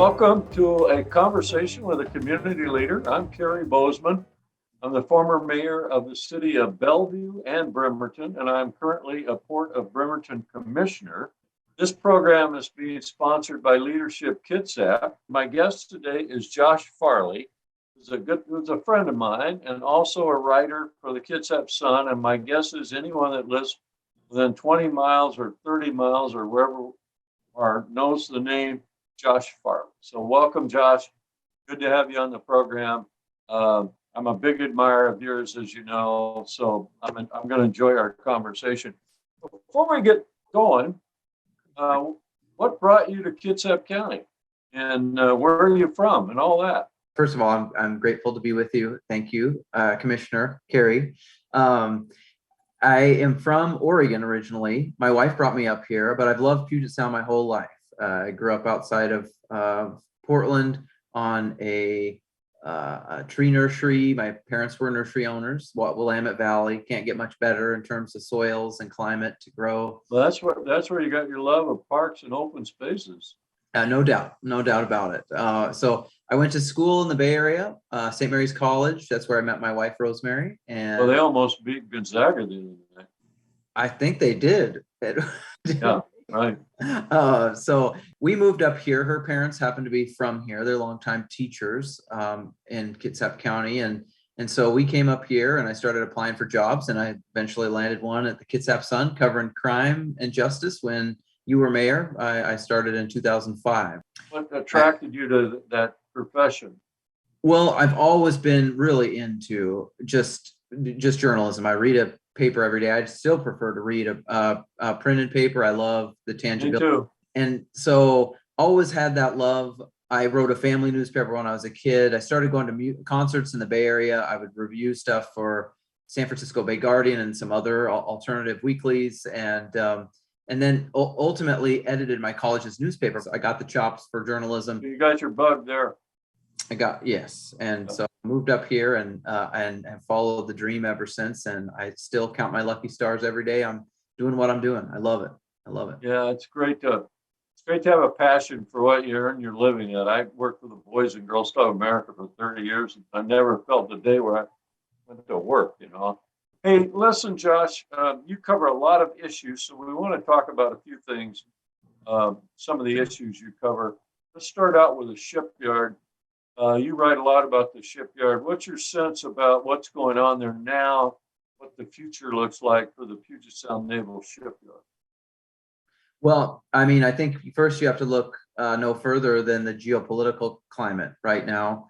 Welcome to a conversation with a community leader. I'm Cary Bozeman. I'm the former mayor of the city of Bellevue and Bremerton, and I'm currently a Port of Bremerton commissioner. This program is being sponsored by Leadership Kitsap. My guest today is Josh Farley, who's a friend of mine and also a writer for the Kittitas Sun. And my guess is anyone that lives within 20 miles or 30 miles or wherever or knows the name Josh Farley. So welcome, Josh. Good to have you on the program. I'm a big admirer of yours, as you know, so I'm going to enjoy our conversation. Before we get going, what brought you to Kitsap County, and where are you from, and all that? First of all, I'm grateful to be with you. Thank you, Commissioner Cary. I am from Oregon originally. My wife brought me up here, but I've loved Puget Sound my whole life. I grew up outside of Portland on a tree nursery. My parents were nursery owners. Willamette Valley can't get much better in terms of soils and climate to grow. Well, that's where you got your love of parks and open spaces. No doubt about it. So I went to school in the Bay Area, St. Mary's College. That's where I met my wife, Rosemary. And well, they almost beat Gonzaga the other day. I think they did. Yeah, right. So we moved up here. Her parents happen to be from here. They're longtime teachers in Kitsap County. And so we came up here and I started applying for jobs, and I eventually landed one at the Kittitas Sun covering crime and justice when you were mayor. I started in 2005. What attracted you to that profession? Well, I've always been really into just journalism. I read a paper every day. I still prefer to read a printed paper. I love the tangibility. Me too. And so always had that love. I wrote a family newspaper when I was a kid. I started going to concerts in the Bay Area. I would review stuff for San Francisco Bay Guardian and some other alternative weeklies. And then ultimately edited my college's newspaper. So I got the chops for journalism. You got your bug there. Yes. And so I moved up here and have followed the dream ever since. And I still count my lucky stars every day. I'm doing what I'm doing. I love it. Yeah, it's great to have a passion for what you earn your living at. I worked with the Boys and Girls Club of America for 30 years. And I never felt the day where I went to work, Hey, listen, Josh, you cover a lot of issues, so we want to talk about a few things, some of the issues you cover. Let's start out with the shipyard. You write a lot about the shipyard. What's your sense about what's going on there now, what the future looks like for the Puget Sound Naval Shipyard? Well, I mean, I think first you have to look no further than the geopolitical climate right now.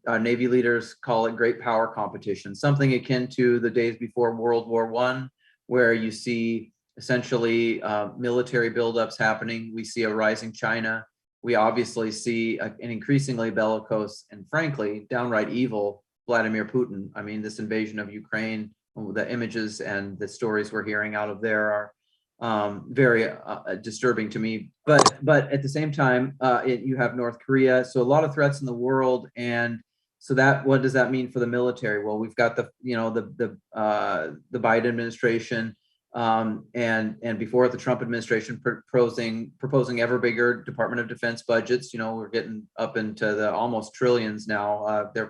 Navy leaders call it great power competition, something akin to the days before World War I, where you see essentially military buildups happening. We see a rising China. We obviously see an increasingly bellicose and frankly downright evil Vladimir Putin. I mean, this invasion of Ukraine, the images and the stories we're hearing out of there are very disturbing to me. But at the same time, you have North Korea, so a lot of threats in the world, and so what does that mean for the military? Well, we've got the Biden administration, and before it, the Trump administration proposing ever bigger Department of Defense budgets. We're getting up into the almost trillions now. They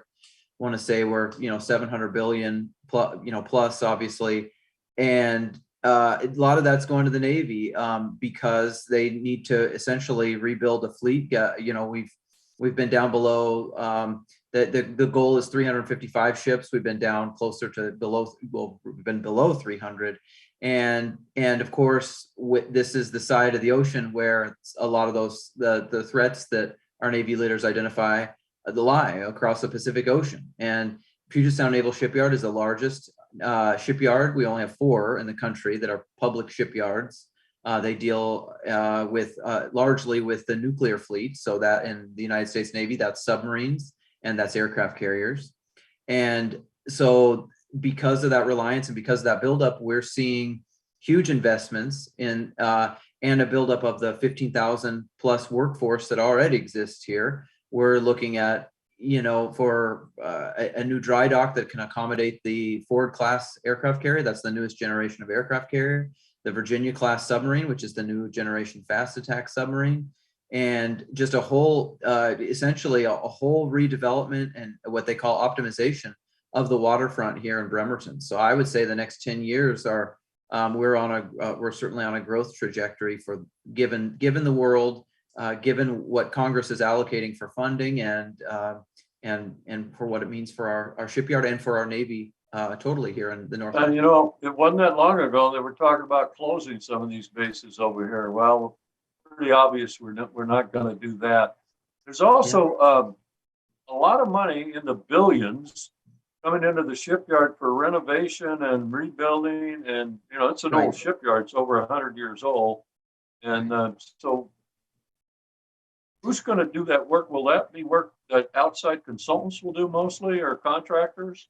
want to say we're 700 billion plus obviously, and a lot of that's going to the Navy because they need to essentially rebuild a fleet. We've been down below. The goal is 355 ships. We've been down closer to we've been below 300, and of course this is the side of the ocean where a lot of those the threats that our Navy leaders identify lie across the Pacific Ocean. And Puget Sound Naval Shipyard is the largest shipyard. We only have 4 in the country that are public shipyards. They deal with largely with the nuclear fleet. So that in the United States Navy, that's submarines and that's aircraft carriers. And so because of that reliance and because of that buildup, we're seeing huge investments in and a buildup of the 15,000 plus workforce that already exists here. We're looking at, for a new dry dock that can accommodate the Ford class aircraft carrier. That's the newest generation of aircraft carrier. The Virginia class submarine, which is the new generation fast attack submarine. and just a whole, essentially a whole redevelopment and what they call optimization of the waterfront here in Bremerton. So I would say the next 10 years are, we're certainly on a growth trajectory for given the world, given what Congress is allocating for funding and for what it means for our shipyard and for our Navy, totally here in the North. And you know, it wasn't that long ago they were talking about closing some of these bases over here. Well, pretty obvious we're not going to do that. There's also a lot of money in the billions coming into the shipyard for renovation and rebuilding, and you know, it's an old shipyard. It's over 100 years old, and so who's going to do that work? Will that be work that outside consultants will do mostly, or contractors?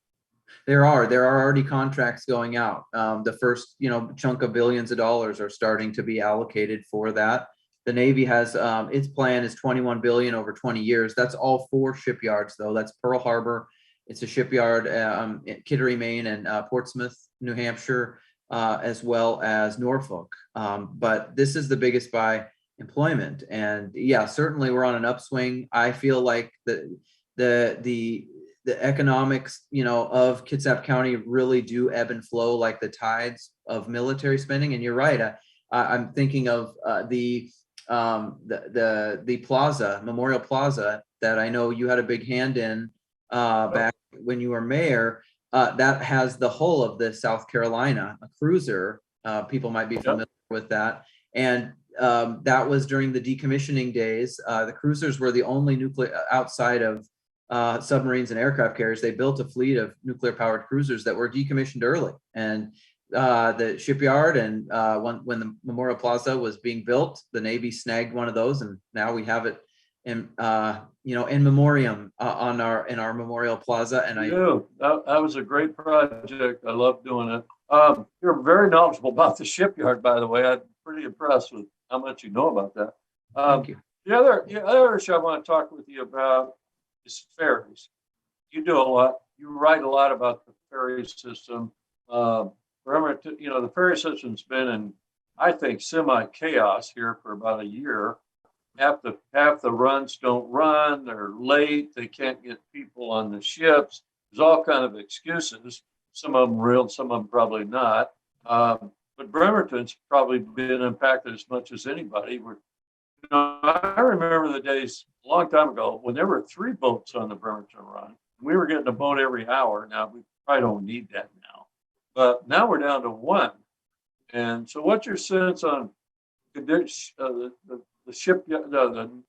There are already contracts going out. The first, chunk of billions of dollars are starting to be allocated for that. The Navy has, its plan is 21 billion over 20 years. That's all 4 shipyards though. That's Pearl Harbor. It's a shipyard, Kittery, Maine, and Portsmouth, New Hampshire, as well as Norfolk. But this is the biggest by employment. And yeah, certainly we're on an upswing. I feel like the economics, of Kitsap County really do ebb and flow like the tides of military spending. And you're right. I'm thinking of the plaza, Memorial Plaza, that I know you had a big hand in back when you were mayor. That has the hull of the South Carolina, a cruiser. People might be familiar with that. And that was during the decommissioning days. The cruisers were the only nuclear outside of submarines and aircraft carriers. They built a fleet of nuclear powered cruisers that were decommissioned early. And the shipyard and when the Memorial Plaza was being built, the Navy snagged one of those, and now we have it in in memoriam in our Memorial Plaza. And that was a great project. I love doing it. You're very knowledgeable about the shipyard, by the way. I'm pretty impressed with how much you know about that. Thank you. The other issue I want to talk with you about is ferries. You do a lot. You write a lot about the ferry system. Bremerton, the ferry system's been in, I think, semi-chaos here for about a year. Half the runs don't run. They're late. They can't get people on the ships. There's all kind of excuses. Some of them real, some of them probably not. But Bremerton's probably been impacted as much as anybody. I remember the days a long time ago when there were 3 boats on the Bremerton run. We were getting a boat every hour. Now we probably don't need that now, but now we're down to 1. And so, what's your sense on the ship, the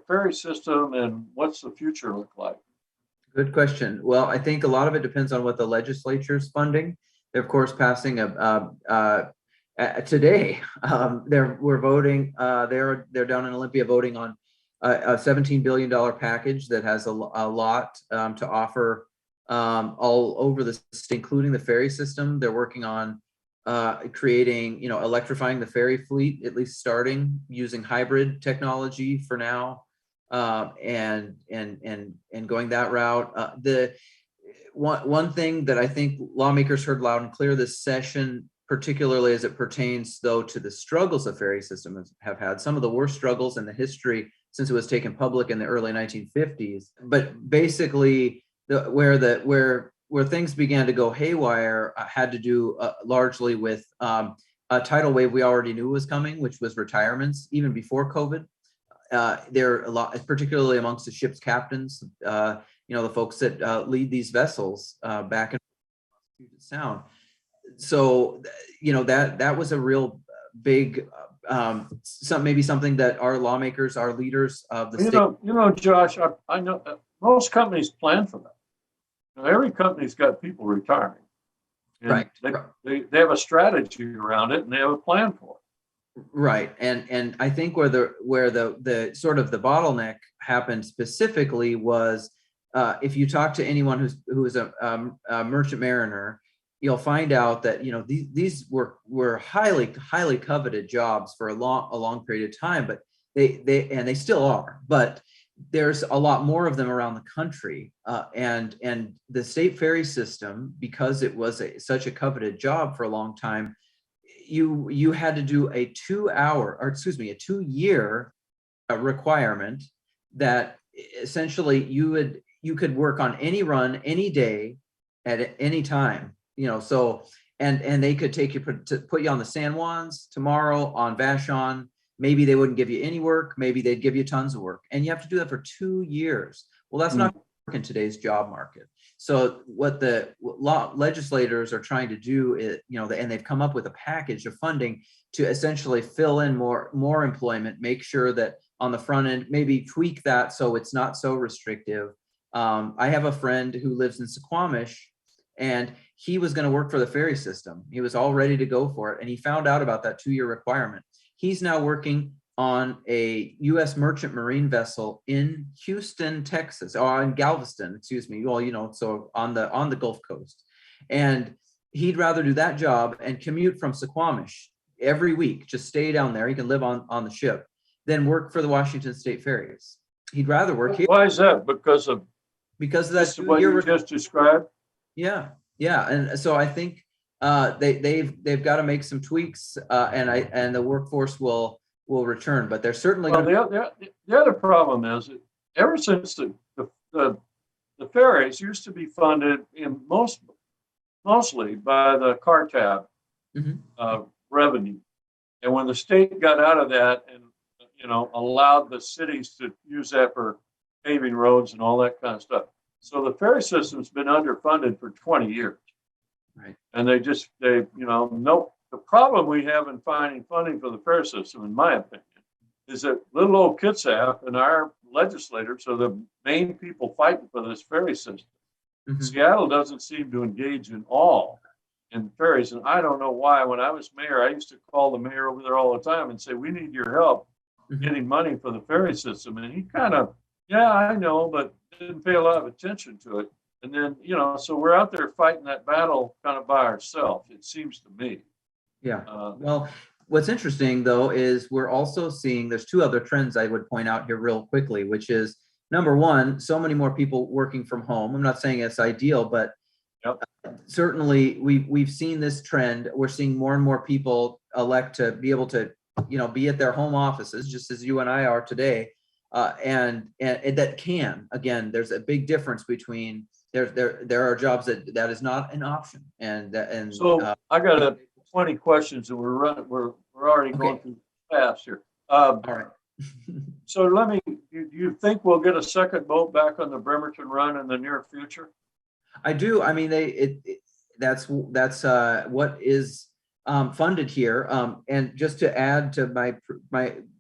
ferry system, and what's the future look like? Good question. Well, I think a lot of it depends on what the legislature's funding. They're of course passing today. We're voting. They're down in Olympia voting on a $17 billion package that has a lot to offer all over the state, including the ferry system. They're working on creating, electrifying the ferry fleet, at least starting using hybrid technology for now, and going that route. The one thing that I think lawmakers heard loud and clear this session, particularly as it pertains though to the struggles the ferry system have had, some of the worst struggles in the history since it was taken public in the early 1950s. But basically, where things began to go haywire had to do largely with a tidal wave we already knew was coming, which was retirements even before COVID. There are a lot, particularly amongst the ship's captains, the folks that lead these vessels back in Puget Sound. So, that was a real big, maybe something that our lawmakers, our leaders of the state. Josh, I know most companies plan for that. Every company's got people retiring. Right. They have a strategy around it, and they have a plan for it. Right. And I think where the sort of the bottleneck happened specifically was if you talk to anyone who is a merchant mariner, you'll find out that these were highly coveted jobs for a long period of time, but they still are. But there's a lot more of them around the country, and the state ferry system, because it was such a coveted job for a long time, you had to do a 2-year a requirement that essentially you could work on any run any day at any time, so and they could take you to put you on the San Juans tomorrow, on Vashon. Maybe they wouldn't give you any work, maybe they'd give you tons of work, and you have to do that for 2 years. Well, that's not in today's job market. So what the legislators are trying to do is, and they've come up with a package of funding to essentially fill in more employment, make sure that on the front end, maybe tweak that so it's not so restrictive. I have a friend who lives in Suquamish, and he was going to work for the ferry system. He was all ready to go for it, and he found out about that 2-year requirement. He's now working on a U.S. merchant marine vessel in Houston, Texas, or in Galveston, excuse me. Well, so on the Gulf Coast, and he'd rather do that job and commute from Suquamish every week, just stay down there. He can live on the ship, than work for the Washington State Ferries. He'd rather work here. Why is that? Because of that what you just described? Yeah, and so I think they've got to make some tweaks, and the workforce will return, but they're certainly going to. The other problem is that ever since the ferries used to be funded in mostly by the car tab revenue, and when the state got out of that and allowed the cities to use that for paving roads and all that kind of stuff, so the ferry system's been underfunded for 20 years. Right. And no. The problem we have in finding funding for the ferry system, in my opinion, is that little old Kitsap and our legislators are the main people fighting for this ferry system. Seattle doesn't seem to engage in all in ferries, and I don't know why. When I was mayor, I used to call the mayor over there all the time and say, "We need your help getting money for the ferry system," and he kind of, "Yeah, I know," but didn't pay a lot of attention to it. And then, so we're out there fighting that battle kind of by ourselves, it seems to me. Yeah. Well, what's interesting though is we're also seeing there's 2 other trends I would point out here real quickly, which is number one, so many more people working from home. I'm not saying it's ideal, but certainly we've seen this trend. We're seeing more and more people elect to be able to, be at their home offices, just as you and I are today. And that can, again, there's a big difference between there are jobs that is not an option. And so I got 20 questions and we're already going through fast here. All right. So do you think we'll get a second boat back on the Bremerton run in the near future? I do. I mean, that's what is funded here. And just to add to my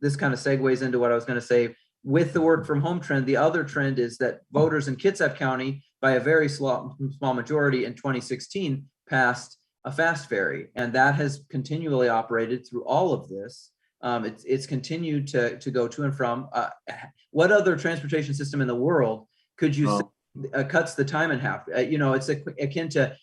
this kind of segues into what I was going to say with the work from home trend. The other trend is that voters in Kitsap County, by a very small majority in 2016, passed a fast ferry, and that has continually operated through all of this. It's continued to go to and from. What other transportation system in the world could you say cuts the time in half? It's akin to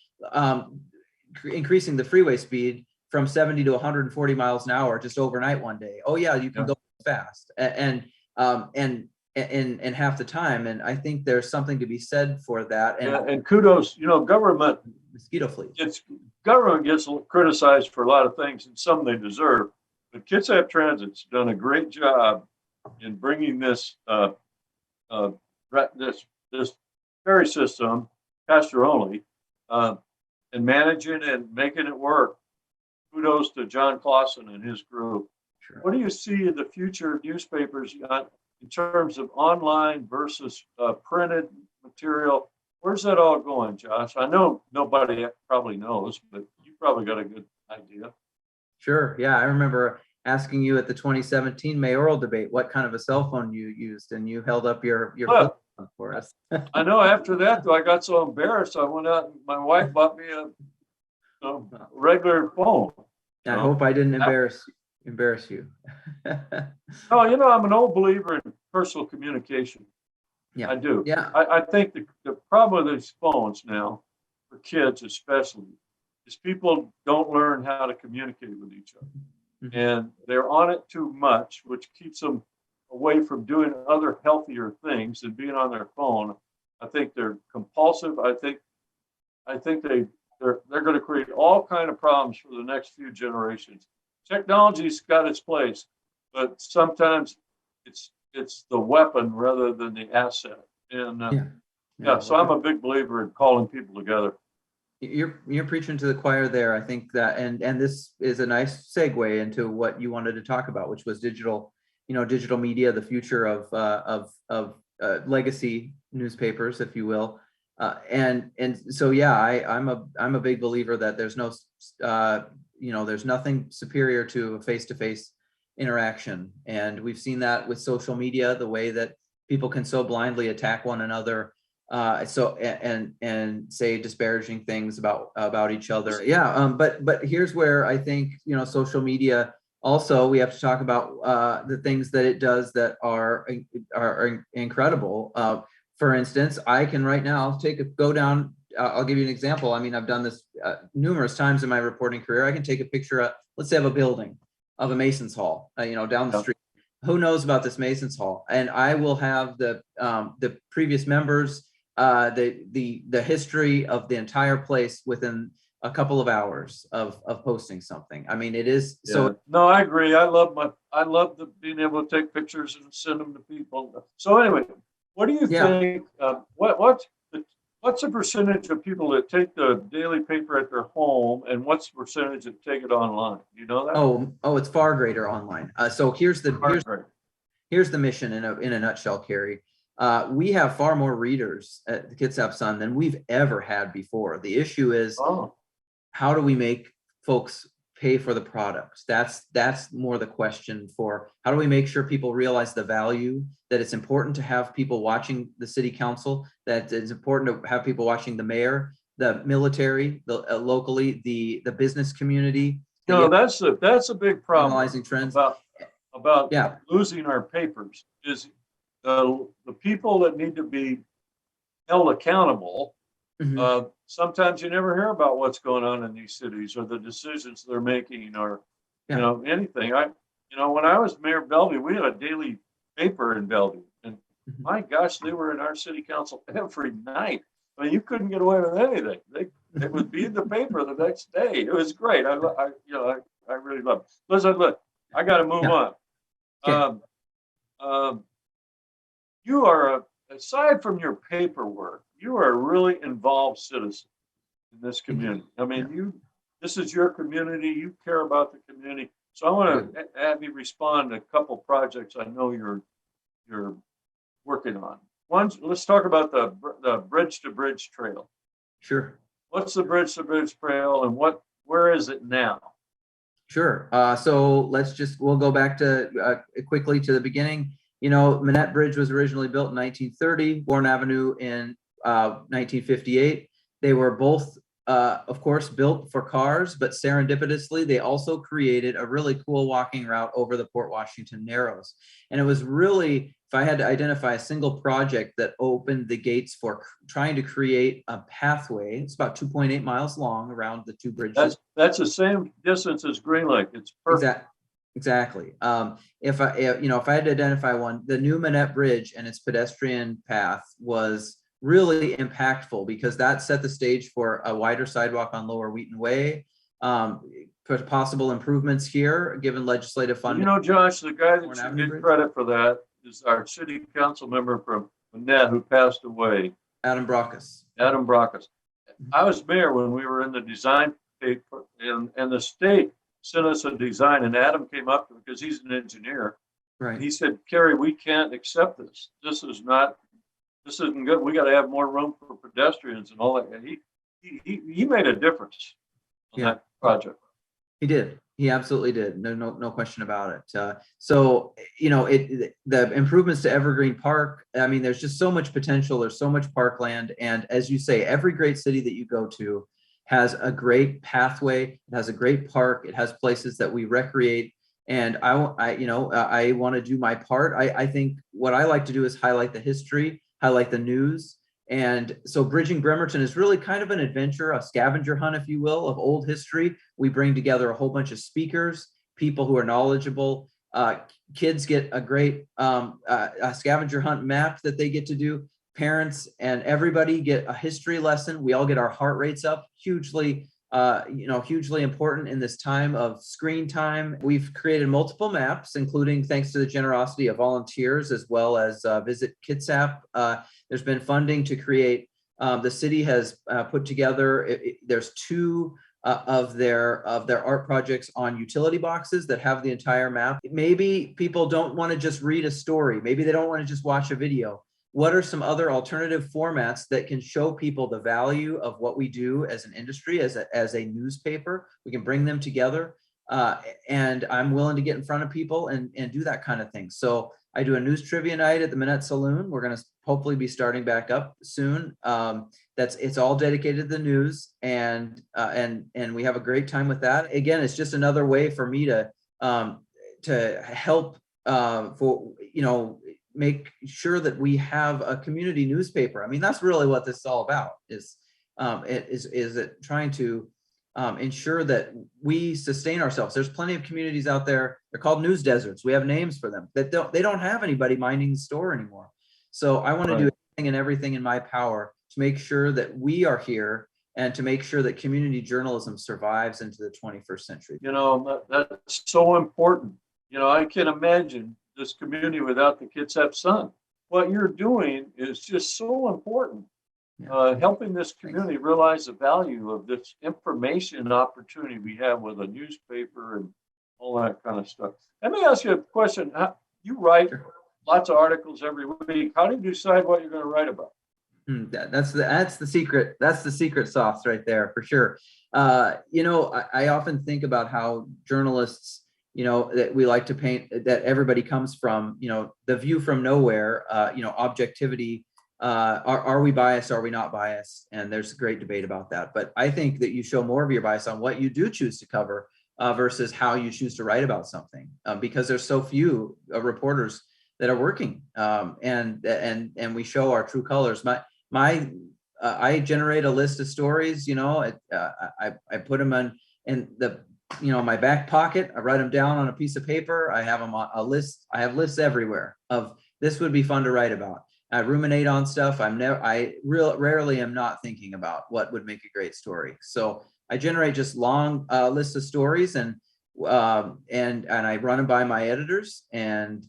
increasing the freeway speed from 70 to 140 miles an hour just overnight one day. Oh yeah, you can go fast and half the time. And I think there's something to be said for that. And kudos, government mosquito fleet. Government gets criticized for a lot of things, and some they deserve. But Kitsap Transit's done a great job in bringing this ferry system passenger only, and managing and making it work. Kudos to John Clausen and his group. Sure. What do you see in the future newspapers in terms of online versus printed material? Where's that all going, Josh? I know nobody probably knows, but you probably got a good idea. Sure. Yeah, I remember asking you at the 2017 mayoral debate what kind of a cell phone you used, and you held up your phone for us. I know. After that, though, I got so embarrassed. I went out and my wife bought me a regular phone. I hope I didn't embarrass you. No, I'm an old believer in personal communication. Yeah, I do. Yeah. I think the problem with these phones now, for kids especially, is people don't learn how to communicate with each other. Mm-hmm. And they're on it too much, which keeps them away from doing other healthier things than being on their phone. I think they're compulsive. I think they're going to create all kind of problems for the next few generations. Technology's got its place, but sometimes it's it's the weapon rather than the asset. And Yeah. so I'm a big believer in calling people together. You're preaching to the choir there. I think that, and this is a nice segue into what you wanted to talk about, which was digital, digital media, the future of legacy newspapers, if you will. And so, yeah, I'm a big believer that there's no, there's nothing superior to a face-to-face interaction. And we've seen that with social media, the way that people can so blindly attack one another, and say disparaging things about each other. Yeah. But here's where I think, social media also, we have to talk about the things that it does that are incredible. For instance, I can right now go down. I'll give you an example. I mean, I've done this numerous times in my reporting career. I can take a picture of, let's say, of a building, of a Mason's Hall, down the street. Who knows about this Mason's Hall? And I will have the previous members, the history of the entire place within a couple of hours of posting something. I mean, it is so. No, I agree. I love being able to take pictures and send them to people. So anyway, what do you think? What's the percentage of people that take the daily paper at their home, and what's the percentage that take it online? You know that? Oh, it's far greater online. So here's the mission in a nutshell, Cary. We have far more readers at the Kittitas Sun than we've ever had before. The issue is, how do we make folks pay for the products? That's more the question. For how do we make sure people realize the value, that it's important to have people watching the city council, that it's important to have people watching the mayor, the military, locally, the business community. That's a big problem. Analyzing trends about losing our papers is the people that need to be held accountable. Mm-hmm. Sometimes you never hear about what's going on in these cities or the decisions they're making, or anything. When I was mayor of Bellevue, we had a daily paper in Bellevue, and my gosh, they were in our city council every night. I mean, you couldn't get away with anything. They would be in the paper the next day. It was great. I really love it. Listen, look, I got to move on. Okay. You are aside from your paperwork, you are a really involved citizen in this community. I mean, this is your community. You care about the community. So I want to have you respond to a couple projects I know you're working on. Let's talk about the Bridge to Bridge Trail. Sure. What's the Bridge to Bridge Trail, and where is it now? Sure. So we'll go back to quickly to the beginning. Manette Bridge was originally built in 1930, Warren Avenue in 1958. They were both, of course, built for cars, but serendipitously, they also created a really cool walking route over the Port Washington Narrows. And it was really, if I had to identify a single project that opened the gates for trying to create a pathway, it's about 2.8 miles long around the two bridges. That's the same distance as Green Lake. It's perfect. Exactly. If I had to identify one, the new Manette Bridge and its pedestrian path was really impactful because that set the stage for a wider sidewalk on Lower Wheaton Way, possible improvements here, given legislative funding. Josh, the guy that should get credit for that is our city council member from Manette who passed away. Adam Brockus. I was mayor when we were in the design paper, and the state sent us a design, and Adam came up because he's an engineer. Right. He said, Cary, we can't accept this. This isn't good. We got to have more room for pedestrians and all that. And he made a difference on that project. He did. He absolutely did. No question about it. The improvements to Evergreen Park, I mean, there's just so much potential. There's so much parkland. And as you say, every great city that you go to has a great pathway. It has a great park. It has places that we recreate. And I want to do my part. I think what I like to do is highlight the history, highlight the news. And so Bridging Bremerton is really kind of an adventure, a scavenger hunt, if you will, of old history. We bring together a whole bunch of speakers, people who are knowledgeable. Kids get a great a scavenger hunt map that they get to do. Parents and everybody get a history lesson. We all get our heart rates up, hugely hugely important in this time of screen time. We've created multiple maps, including thanks to the generosity of volunteers, as well as Visit Kitsap. There's been funding to create, the city has put together, there's two of their art projects on utility boxes that have the entire map. Maybe people don't want to just read a story. Maybe they don't want to just watch a video. What are some other alternative formats that can show people the value of what we do as an industry, as a newspaper? We can bring them together, and I'm willing to get in front of people and do that kind of thing. So I do a news trivia night at the Minette Saloon. We're going to hopefully be starting back up soon. It's all dedicated to the news, and we have a great time with that. Again, it's just another way for me to help make sure that we have a community newspaper. I mean, that's really what this is all about, is it trying to ensure that we sustain ourselves. There's plenty of communities out there. They're called news deserts. We have names for them that they don't have anybody minding the store anymore. So I want to do anything and everything in my power to make sure that we are here and to make sure that community journalism survives into the 21st century. That's so important. I can imagine this community without the Kittitas Sun. What you're doing is just so important. Helping this community realize the value of this information opportunity we have with a newspaper and all that kind of stuff. Let me ask you a question. You write lots of articles every week. How do you decide what you're going to write about? That's the secret. That's the secret sauce right there, for sure. I often think about how journalists, that we like to paint, that everybody comes from, the view from nowhere, objectivity. Are we biased? Are we not biased? And there's a great debate about that. But I think that you show more of your bias on what you do choose to cover versus how you choose to write about something, because there's so few reporters that are working, and we show our true colors. I generate a list of stories. I put them in my back pocket. I write them down on a piece of paper. I have them on a list. I have lists everywhere of this would be fun to write about. I ruminate on stuff. Rarely am not thinking about what would make a great story. So I generate just long lists of stories, and I run them by my editors, and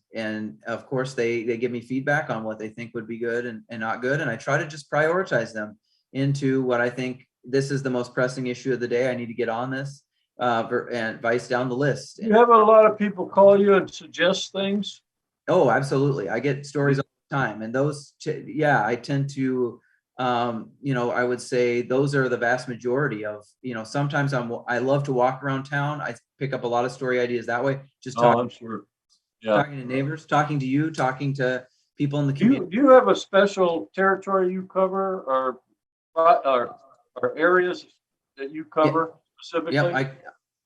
of course they give me feedback on what they think would be good and not good, and I try to just prioritize them into what I think this is the most pressing issue of the day. I need to get on this, and vice down the list. You have a lot of people call you and suggest things. Oh, absolutely. I get stories all the time, and those, I tend to, I would say those are the vast majority of, sometimes I love to walk around town. I pick up a lot of story ideas that way. Just talking to neighbors, talking to you, talking to people in the community. Do you have a special territory you cover, or areas that you cover specifically? Yeah,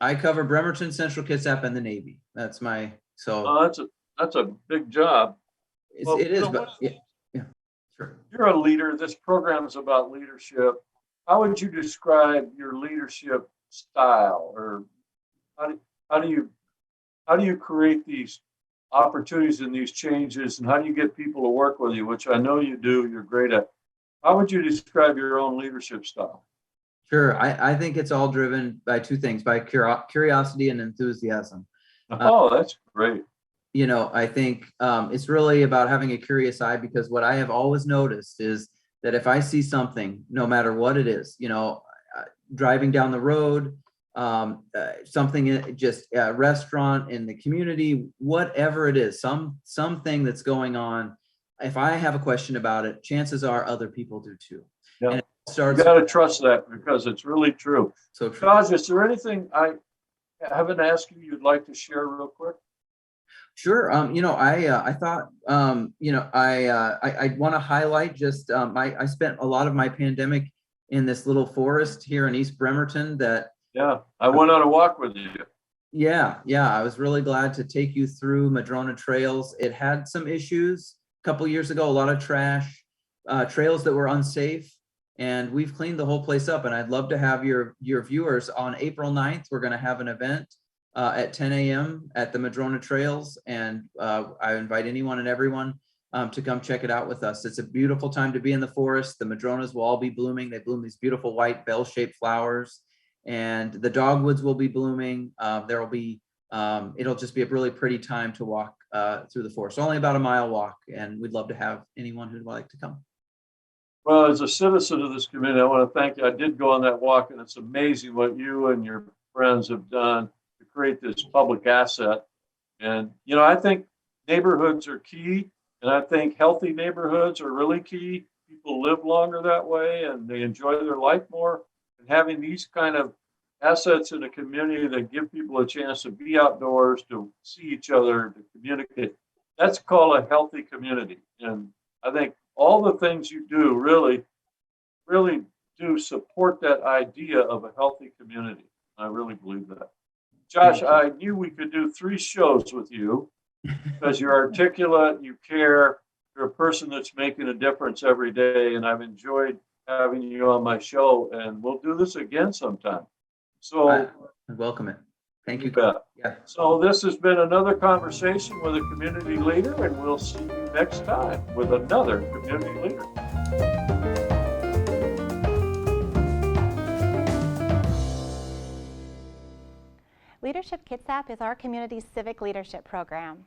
I cover Bremerton, Central Kitsap, and the Navy. That's my, that's a big job. It is, but sure. You're a leader. This program is about leadership. How would you describe your leadership style, or how do you create these opportunities and these changes, and how do you get people to work with you, which I know you do, you're great at? How would you describe your own leadership style? Sure. I think it's all driven by two things, by curiosity and enthusiasm. That's great. I think it's really about having a curious eye, because what I have always noticed is that if I see something, no matter what it is, driving down the road, something, just a restaurant in the community, whatever it is, something that's going on, if I have a question about it, chances are other people do too. Yeah. And it starts, you got to trust that, because it's really true. So true. Raj, is there anything I haven't asked you you'd like to share real quick? Sure. I thought, I want to highlight just, I spent a lot of my pandemic in this little forest here in East Bremerton that. Yeah, I went on a walk with you. Yeah. I was really glad to take you through Madrona Trails. It had some issues a couple of years ago, a lot of trash, trails that were unsafe, and we've cleaned the whole place up. And I'd love to have your viewers on April 9th. We're going to have an event at 10 a.m. at the Madrona Trails, and I invite anyone and everyone to come check it out with us. It's a beautiful time to be in the forest. The Madronas will all be blooming. They bloom these beautiful white bell-shaped flowers, and the dogwoods will be blooming. There will be, it'll just be a really pretty time to walk through the forest. Only about a mile walk, and we'd love to have anyone who'd like to come. Well, as a citizen of this community, I want to thank you. I did go on that walk, and it's amazing what you and your friends have done to create this public asset. And, you know, I think neighborhoods are key, and I think healthy neighborhoods are really key. People live longer that way, and they enjoy their life more. And having these kind of assets in a community that give people a chance to be outdoors, to see each other, to communicate, that's called a healthy community. And I think all the things you do really, really do support that idea of a healthy community. I really believe that. Josh, I knew we could do 3 shows with you because you're articulate, you care, you're a person that's making a difference every day, and I've enjoyed having you on my show, and we'll do this again sometime. So I welcome it. Thank you. bet. Yeah. So this has been another conversation with a community leader, and we'll see you next time with another community leader. Leadership Kitsap is our community's civic leadership program.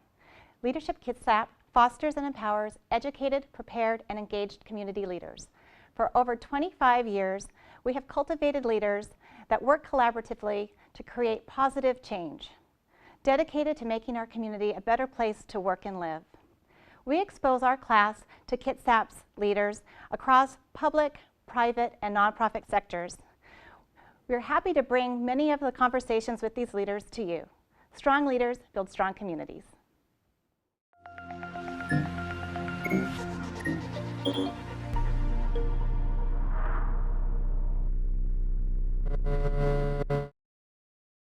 Leadership Kitsap fosters and empowers educated, prepared, and engaged community leaders. For over 25 years, we have cultivated leaders that work collaboratively to create positive change, dedicated to making our community a better place to work and live. We expose our class to Kitsap's leaders across public, private, and nonprofit sectors. We're happy to bring many of the conversations with these leaders to you. Strong leaders build strong communities.